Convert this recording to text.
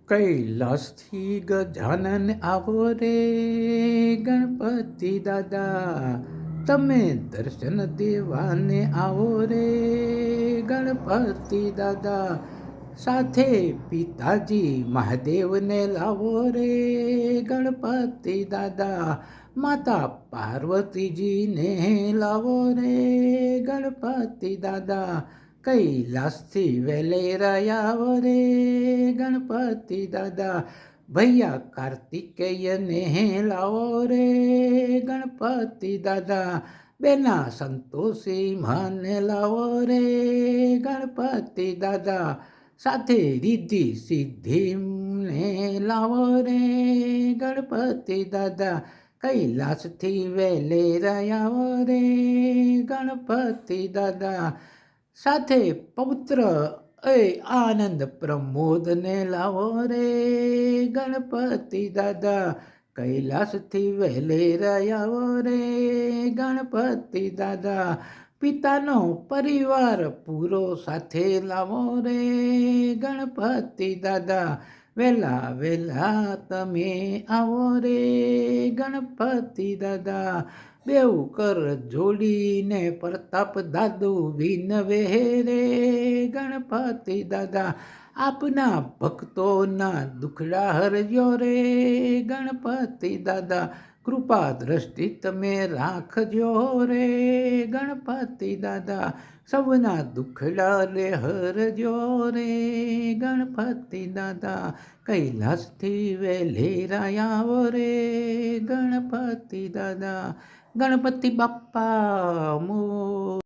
કૈલાસથી ગજાનન આવો રે ગણપતિ દાદા, તમે દર્શન દેવાને આવો રે ગણપતિ દાદા, સાથે પિતાજી મહાદેવને લાવો રે ગણપતિ દાદા, માતા પાર્વતીજીને લાવો રે ગણપતિ દાદા, કૈલાસથી વેલેરાયા આવો રે ગણપતિ દાદા, ભૈયા કાર્તિકેયને લાવો રે ગણપતિ દાદા, બેના સંતોષી માને લાવો રે ગણપતિ દાદા, સાથે રિદ્ધિ સિદ્ધિને લાવો રે ગણપતિ દાદા, કૈલાસથી વેલેરાયા આવો રે ગણપતિ દાદા, સાથે પવિત્ર આનંદ પ્રમોદને લાવો રે ગણપતિ દાદા, કૈલાસથી વેલેરાયા આવો રે ગણપતિ દાદા, પિતાનો પરિવાર પૂરો સાથે લાવો રે ગણપતિ દાદા, વેલા વેલા તમે આવો રે ગણપતિ દાદા, બેઉ કર જોડીને પ્રતાપ દાદુ વિનવે રે ગણપતિ દાદા, આપના ભક્તોના દુખડા હરજો રે ગણપતિ દાદા, કૃપા દ્રષ્ટિ તમે રાખજો રે ગણપતિ દાદા, સૌના દુખડા રે હરજો રે ગણપતિ દાદા, કૈલાસથી વેલેરાયા આવો રે ગણપતિ દાદા, ગણપતિ બાપ્પા